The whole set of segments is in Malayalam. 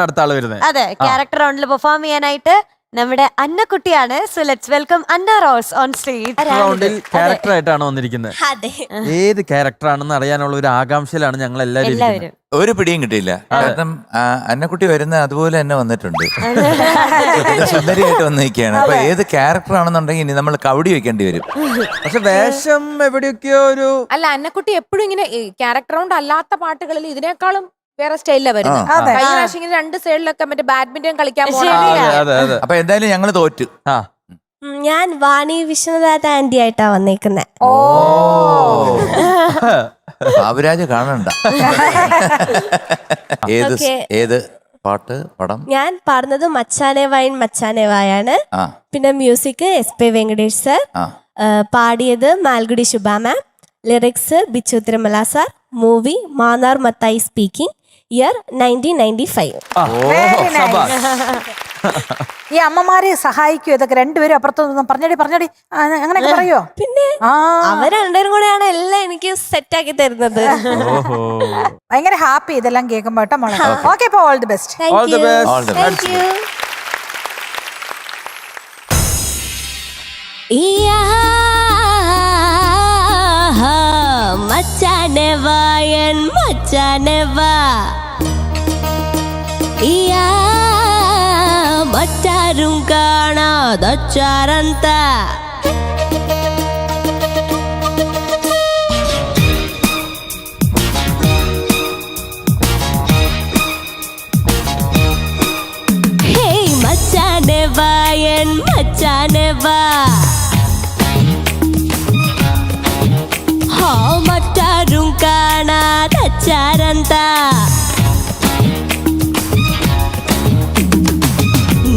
അടുത്ത ആള് വരുന്നത്. അതെ, ക്യാരക്ടർ റൗണ്ടിൽ പെർഫോം ചെയ്യാനായിട്ട് നമ്മുടെ അന്നക്കുട്ടിയാണ്. So let's welcome Anna Rose on stage. റൗണ്ടിൽ ക്യാരക്ടർ ആയിട്ടാണ് വന്നിരിക്കുന്നത്. ഏത് ക്യാരക്ടർ ആണെന്ന് അറിയാനുള്ള ഒരു ആകാംക്ഷയിലാണ് ഞങ്ങൾ എല്ലാവരും. ഒരു പിടിയും കിട്ടിയില്ല. കാരണം അന്നക്കുട്ടി വരുന്ന അതുപോലെ തന്നെ വന്നിട്ടുണ്ട്. സുന്ദരിയായിട്ട് വന്നിരിക്കുകയാണ്. അപ്പൊ ഏത് ക്യാരക്ടർ ആണെന്നുണ്ടെങ്കിൽ ഇനി നമ്മൾ കവടി വെക്കേണ്ടി വരും. പക്ഷെ വേഷം എവിടെയൊക്കെയോ ഒരു അല്ല, അന്നക്കുട്ടി എപ്പോഴും ഇങ്ങനെ ക്യാരക്ടർ റൗണ്ട് അല്ലാത്ത പാട്ടുകളിൽ ഇതിനേക്കാളും വേറെ സ്റ്റൈലിലാണ് വരുന്നത്. കഴിഞ്ഞ പ്രാവശ്യം ഇങ്ങനെ രണ്ട് സൈഡിലൊക്കെ മറ്റേ ബാഡ്മിന്റൺ കളിക്കാൻ പോകുന്നത്. അപ്പൊ എന്തായാലും ഞങ്ങള് തോറ്റു. ഞാൻ വാണി വിശ്വനാഥ ആന്റി ആയിട്ടാ വന്നേക്കുന്നെ. ബാബുരാജ് കാണണ്ട. ഏത് പാട്ട് പടം? ഞാൻ പാടുന്നത് മച്ചാനെ വൈൻ മച്ചാനെ വായാണ്. പിന്നെ മ്യൂസിക് SP വെങ്കടേഷ് സർ, പാടിയത് Malgudi Shubha ma'am, lyrics Bichu Thirumala sir, movie Mannar Mathai speaking, year 1995. ഈ അമ്മമാരെ സഹായിക്കോ ഇതൊക്കെ? രണ്ടുപേരും അപ്പുറത്തൊന്നും പറഞ്ഞടി അങ്ങനെയൊക്കെ പറയോ? പിന്നെ അവർ രണ്ടുപേരും കൂടെയാണ് എല്ലാം എനിക്ക് സെറ്റ് ആക്കി തരുന്നത്. ഭയങ്കര ഹാപ്പി ഇതെല്ലാം കേൾക്കുമ്പോ കേട്ടോ മോളെ. ഓക്കെ, അപ്പൊ all the best. Thank you. മച്ചാനെ വായൻ മച്ചാനെ വാ, മറ്റാരും കാണാതൊച്ചാರಂತ. ഹേയ് മച്ചാനെ വായൻ മച്ചാനെ വാ, മറ്റാരും കാണാതൊച്ചാರಂತ.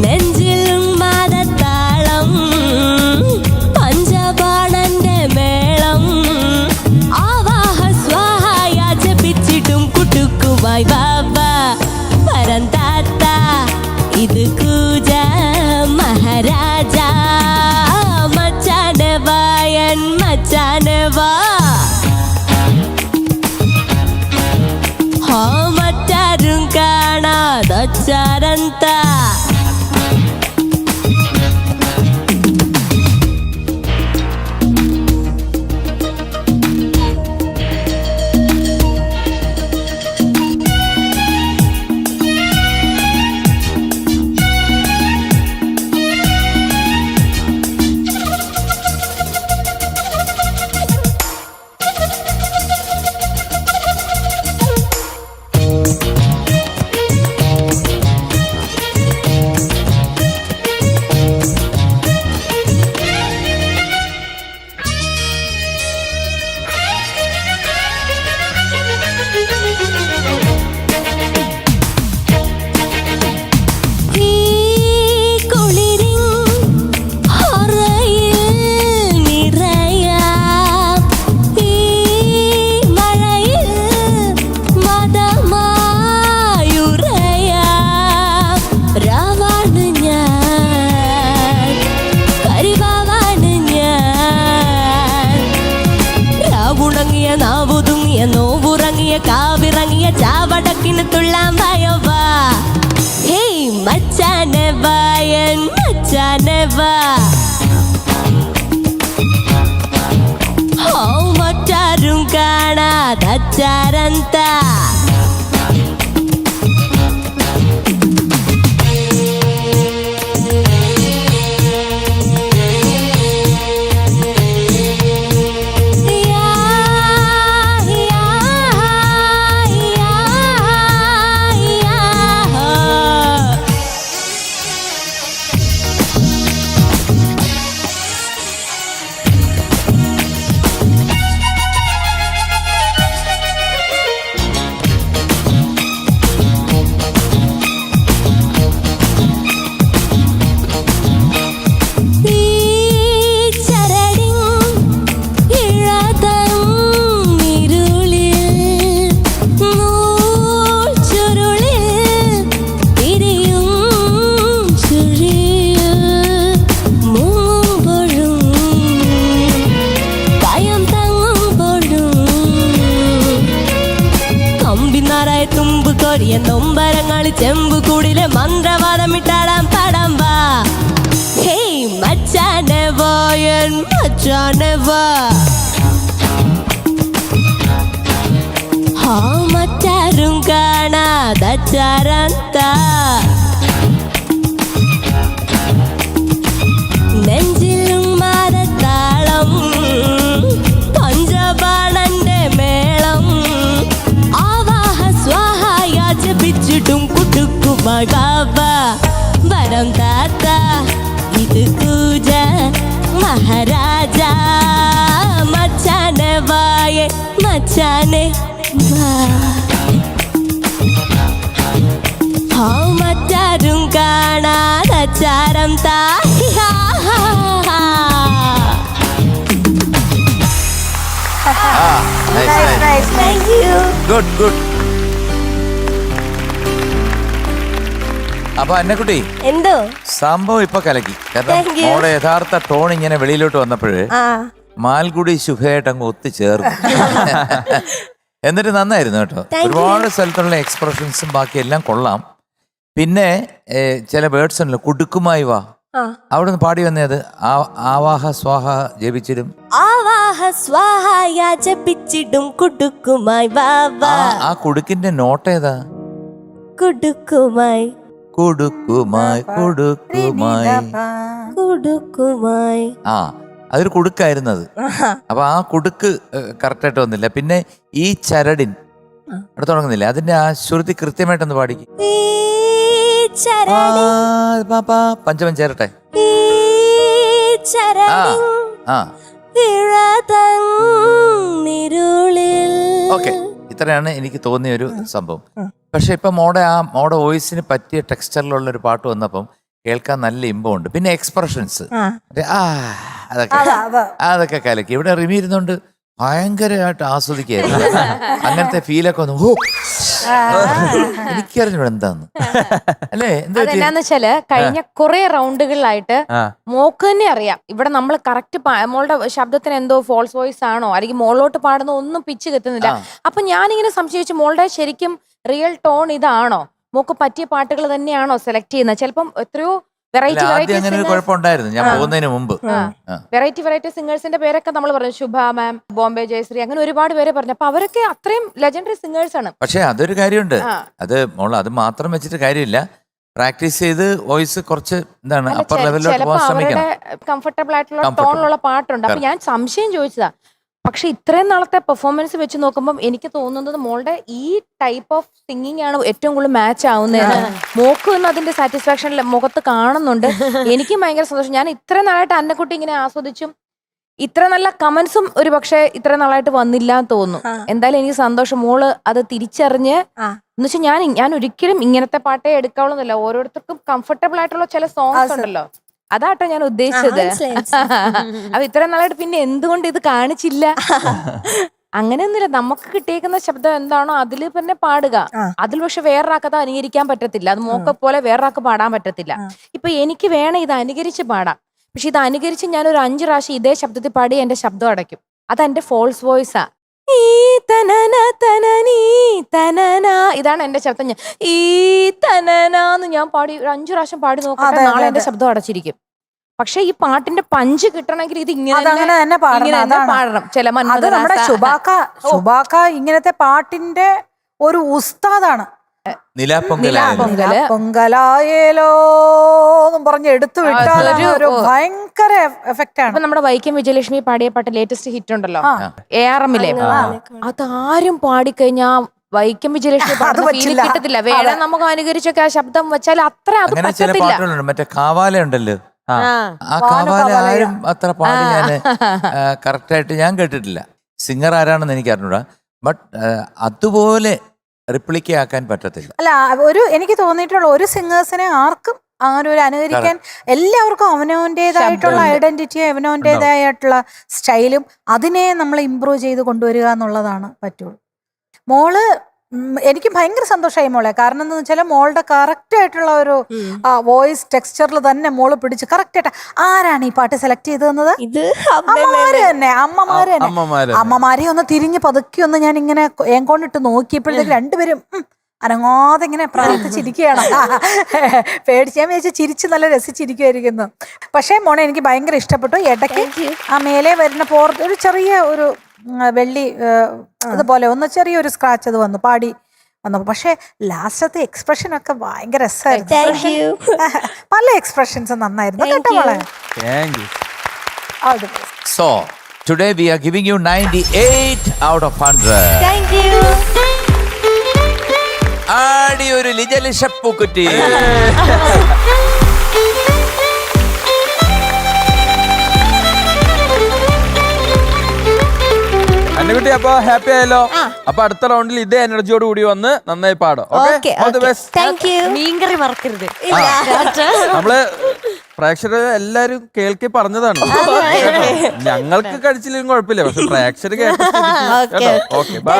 നെഞ്ചിലും മതത്താളം പഞ്ചബാണന്റെ മേളം, ആവാഹ സ്വാഹായ ജപിച്ചിട്ടും കുട്ടുക്കുമായി ബാബ പരന്താത്ത. ഇത് കൂജ മഹാരാജ മച്ചാനെ വായൻ മച്ചാനെ വാ, മറ്റാരും കാണാതൊച്ചാರಂತ. നോവുറങ്ങിയ കാവിറങ്ങിയ ചാവടക്കിന് തുള്ളാൻ ഭയവാ. ഹേയ് മച്ചാനെ വായൻ മച്ചാനെ വാ, മറ്റാരും കാണാതൊച്ചാರಂತ. തുമ്പ് കൊടിയ നൊമ്പരങ്ങൾ മലയാളി ചെമ്പുകൂടിലെ മന്ത്രവാദമിട്ടാടാം പാടാം വാ ഹേയ് മച്ചാനെ വായൻ മച്ചാനെ വാ മറ്റാരും കാണാതച്ചാരന്ത നെഞ്ചിലും മാരത്താളം പഞ്ചബാണന്റെ മേളം ആവാഹ സ്വാഹായ ജപിച്ചിട്ടും കുടുക്കുമായി ബാബ വരം താത്ത ഇത് പൂജ മഹാരാജ മച്ചാനെ വായ മച്ചാനെ മറ്റാരും കാണാതച്ചാരം താ ഗുഡ് ഗുഡ്. അപ്പൊ അന്നക്കുട്ടി എന്തോ സംഭവം ഇപ്പൊ കലക്കി. കാരണം Thank you. മോടെ യഥാർത്ഥ ടോൺ ഇങ്ങനെ വെളിയിലോട്ട് വന്നപ്പോഴ് മാൽഗുഡി ശുഭയായിട്ട് അങ്ങ് ഒത്തുചേർന്നു. എന്നിട്ട് നന്നായിരുന്നു കേട്ടോ. ഒരുപാട് സ്ഥലത്തുള്ള എക്സ്പ്രഷൻസും ബാക്കി എല്ലാം കൊള്ളാം. പിന്നെ ചില വേർഡ്സ് ഉണ്ടല്ലോ, കുടുക്കുമായി വാ, അവിടെ നിന്ന് പാടി വന്നത് ആവാഹ സ്വാഹ ജപിച്ചിടും. ആവാഹ സ്വാഹായ ജപിച്ചിടും കുടുക്കുമായി ബാബ. ആ കുടുക്കിന്റെ നോട്ട് ഏതാ? കുടുക്കുമായി കുടുക്കുമായി കുടുക്കുമായി കുടുക്കുമായി. ആ അതൊരു കുടുക്കായിരുന്നു അത്. അപ്പൊ ആ കുടുക്ക് കറക്റ്റായിട്ട് വന്നില്ല. പിന്നെ ഈ ചരടിൻ അവിടെ തുടങ്ങുന്നില്ല, അതിന്റെ ആ ശ്രുതി കൃത്യമായിട്ടൊന്ന് പാടിക്കും. പഞ്ചമൻ ചേരട്ടെ. ഓക്കെ, ഇത്രയാണ് എനിക്ക് തോന്നിയ ഒരു സംഭവം. പക്ഷെ ഇപ്പൊ മോടെ വോയിസിന് പറ്റിയ ടെക്സ്ചറിലുള്ള ഒരു പാട്ട് വന്നപ്പം കേൾക്കാൻ നല്ല ഇമ്പമുണ്ട്. പിന്നെ എക്സ്പ്രഷൻസ് അതൊക്കെ കലക്കി. ഇവിടെ റിമി ഇരുന്നോണ്ട് ഭയങ്കരമായിട്ട് ആസ്വദിക്കായിരുന്നു. അങ്ങനത്തെ ഫീലൊക്കെ ഒന്ന് എനിക്കറിഞ്ഞു എന്താന്ന് അല്ലേ. അതെന്നാന്ന് വെച്ചാല് കഴിഞ്ഞ കുറെ റൗണ്ടുകളിലായിട്ട് മോക്ക് തന്നെ അറിയാം ഇവിടെ നമ്മൾ കറക്റ്റ് മോളുടെ ശബ്ദത്തിന് എന്തോ ഫോൾസ് വോയിസ് ആണോ അല്ലെങ്കിൽ മോളോട്ട് പാടുന്ന ഒന്നും പിച്ച് കിട്ടുന്നില്ല. അപ്പൊ ഞാനിങ്ങനെ സംശയിച്ചു മോളുടെ ശരിക്കും റിയൽ ടോൺ ഇതാണോ, മോക്ക് പറ്റിയ പാട്ടുകൾ തന്നെയാണോ സെലക്ട് ചെയ്യുന്നത്. ചിലപ്പം എത്രയോ വെറൈറ്റി കുഴപ്പമുണ്ടായിരുന്നു ഞാൻ പോകുന്നതിന് മുമ്പ്. വെറൈറ്റി സിംഗേഴ്സിന്റെ പേരൊക്കെ നമ്മൾ പറഞ്ഞു, ശുഭ മാം, ബോംബെ ജയശ്രീ, അങ്ങനെ ഒരുപാട് പേരെ പറഞ്ഞു. അപ്പൊ അവരൊക്കെ അത്രയും ലെജൻഡറി സിംഗേഴ്സ് ആണ്. പക്ഷെ അതൊരു കാര്യമുണ്ട്, അത് മോള് അത് മാത്രം വെച്ചിട്ട് കാര്യമില്ല. പ്രാക്ടീസ് ചെയ്ത് വോയിസ് കുറച്ച് എന്താണ് അപ്പർ ലെവലിലോട്ട് പോകാൻ ശ്രമിക്കണം. കംഫർട്ടബിൾ ആയിട്ടുള്ള ടോണിലുള്ള പാട്ടുണ്ട്. അപ്പൊ ഞാൻ സംശയം ചോദിച്ചതാ. പക്ഷെ ഇത്രയും നാളത്തെ പെർഫോമൻസ് വെച്ച് നോക്കുമ്പോൾ എനിക്ക് തോന്നുന്നത് മോളുടെ ഈ ടൈപ്പ് ഓഫ് സിംഗിങ് ആണ് ഏറ്റവും കൂടുതൽ മാച്ച് ആവുന്നതെന്ന്. മോക്ക് ഒന്ന് അതിന്റെ സാറ്റിസ്ഫാക്ഷൻ മുഖത്ത് കാണുന്നുണ്ട്. എനിക്കും ഭയങ്കര സന്തോഷം. ഞാൻ ഇത്ര നാളായിട്ട് അന്നക്കുട്ടി ഇങ്ങനെ ആസ്വദിച്ചും ഇത്ര നല്ല കമന്റ്സും ഒരു പക്ഷെ ഇത്ര നാളായിട്ട് വന്നില്ല എന്ന് തോന്നുന്നു. എന്തായാലും എനിക്ക് സന്തോഷം മോള് അത് തിരിച്ചറിഞ്ഞ് എന്ന് വെച്ചാൽ ഞാൻ ഒരിക്കലും ഇങ്ങനത്തെ പാട്ടേ എടുക്കാവുന്നില്ല. ഓരോരുത്തർക്കും കംഫർട്ടബിൾ ആയിട്ടുള്ള ചില സോങ്സ് ഉണ്ടല്ലോ, അതാട്ടോ ഞാൻ ഉദ്ദേശിച്ചത്. അപ്പൊ ഇത്ര നാളായിട്ട് പിന്നെ എന്തുകൊണ്ട് ഇത് കാണിച്ചില്ല? അങ്ങനെയൊന്നുമില്ല, നമുക്ക് കിട്ടിയേക്കുന്ന ശബ്ദം എന്താണോ അതിൽ തന്നെ പാടുക. അതിൽ പക്ഷെ വേറൊരാൾക്ക് അത് അനുകരിക്കാൻ പറ്റത്തില്ല. അത് മോക്കെ പോലെ വേറൊരാൾക്ക് പാടാൻ പറ്റത്തില്ല. ഇപ്പൊ എനിക്ക് വേണം ഇത് അനുകരിച്ച് പാടാം, പക്ഷെ ഇത് അനുകരിച്ച് ഞാൻ ഒരു 5 പ്രാവശ്യം ഇതേ ശബ്ദത്തിൽ പാടി എന്റെ ശബ്ദം അടയ്ക്കും. അതെന്റെ ഫോൾസ് വോയിസാ. ഇതാണ് എന്റെ ശബ്ദം. ഈ തനനാന്ന് ഞാൻ പാടി ഒരു 5 പ്രാവശ്യം പാടി നോക്കട്ടെ, നാളെ എന്റെ ശബ്ദം അടച്ചിരിക്കും. പക്ഷെ ഈ പാട്ടിന്റെ പഞ്ച് കിട്ടണമെങ്കിൽ ഇത് ഇങ്ങനെ തന്നെ പാടണം. ചില നമ്മുടെ ശുഭാക്ക ഇങ്ങനത്തെ പാട്ടിന്റെ ഒരു ഉസ്താദാണ്. പൊങ്കലായേലോ പറഞ്ഞ് എടുത്തു വിട്ടാൽ ഒരു ഭയങ്കര എഫക്റ്റ് ആണ്. നമ്മുടെ വൈക്കം വിജയലക്ഷ്മി പാടിയ പാട്ട് ലേറ്റസ്റ്റ് ഹിറ്റ് ഉണ്ടല്ലോ ARM-ലെ, അതാരും പാടിക്കഴിഞ്ഞാ വൈക്കം വിജയലക്ഷ്മി കിട്ടത്തില്ല. വേണം നമുക്ക് അനുകരിച്ചൊക്കെ ആ ശബ്ദം വെച്ചാൽ അത്ര അത് പറ്റത്തില്ല. മറ്റേ കാവാല ഉണ്ടല്ലോ, ആ കാവാല ആരും അത്ര പാടി ഞാന് കറക്റ്റായിട്ട് ഞാൻ കേട്ടിട്ടില്ല. സിംഗർ ആരാണെന്ന് എനിക്ക് അറിഞ്ഞൂടാ. ബട്ട് അതുപോലെ റിപ്ലിക്ക ആക്കാൻ പറ്റത്തില്ല. അല്ല, എനിക്ക് തോന്നിയിട്ടുള്ള ഒരു സിംഗേഴ്സിനെ ആർക്കും അങ്ങനെ ഒരു അനുകരിക്കാൻ, എല്ലാവർക്കും അവനവൻ്റെതായിട്ടുള്ള ഐഡന്റിറ്റിയും അവനവൻ്റെതായിട്ടുള്ള സ്റ്റൈലും അതിനെ നമ്മൾ ഇമ്പ്രൂവ് ചെയ്ത് കൊണ്ടുവരിക എന്നുള്ളതാണ് പറ്റുള്ളൂ. മോള് എനിക്ക് ഭയങ്കര സന്തോഷമായി മോളെ. കാരണം എന്താണെന്ന് വെച്ചാൽ മോളുടെ കറക്റ്റ് ആയിട്ടുള്ള ഒരു വോയിസ് ടെക്സ്ചറിൽ തന്നെ മോള് പിടിച്ച് കറക്റ്റ് ആയിട്ട്. ആരാണ് ഈ പാട്ട് സെലക്ട് ചെയ്തത്? അമ്മമാര് തന്നെ. അമ്മമാരെ ഒന്ന് തിരിഞ്ഞ് പതുക്കി ഒന്ന് ഞാൻ ഇങ്ങനെ ഏങ്കോണ്ടിട്ട് നോക്കിയപ്പോഴത്തേക്ക് രണ്ടുപേരും അനങ്ങാതെ ഇങ്ങനെ പ്രാർത്ഥിച്ചിരിക്കുകയാണ്. പേടിച്ചാൻ വിചാരിച്ച് ചിരിച്ച് നല്ല രസിച്ചിരിക്കുമായിരിക്കുന്നു. പക്ഷേ മോനെ എനിക്ക് ഭയങ്കര ഇഷ്ടപ്പെട്ടു. ഇടയ്ക്ക് ആ മേലെ വരുന്ന ഒരു ചെറിയ ഒരു വെള്ളി അതുപോലെ ഒന്ന് ചെറിയൊരു സ്ക്രാച്ച് അത് വന്നു പാടി വന്നപ്പോൾ. പക്ഷേ ലാസ്റ്റത്തെ എക്സ്പ്രഷൻ ഒക്കെ ഭയങ്കര രസമായിരുന്നു. പല എക്സ്പ്രഷൻസ് നന്നായിരുന്നു കേട്ടോ മോളെ. Thank you. All the best. So, today we are giving you 98 out of 100. Thank you. ആടി ഒരു ലിജലിഷപ്പൂക്കുറ്റി. അന്നക്കുട്ടി അപ്പൊ ഹാപ്പി ആയല്ലോ. അപ്പൊ അടുത്ത റൗണ്ടിൽ ഇതേ എനർജിയോട് കൂടി വന്ന് നന്നായി പാടും. Thank you. മീൻകറി മറക്കരുത്. നമ്മള് പ്രേക്ഷകർ എല്ലാരും കേൾക്കി പറഞ്ഞതാണ്. ഞങ്ങൾക്ക് കഴിച്ചില്ലെങ്കിൽ കുഴപ്പമില്ല, പക്ഷെ പ്രേക്ഷകർ കേട്ടോ. Okay bye.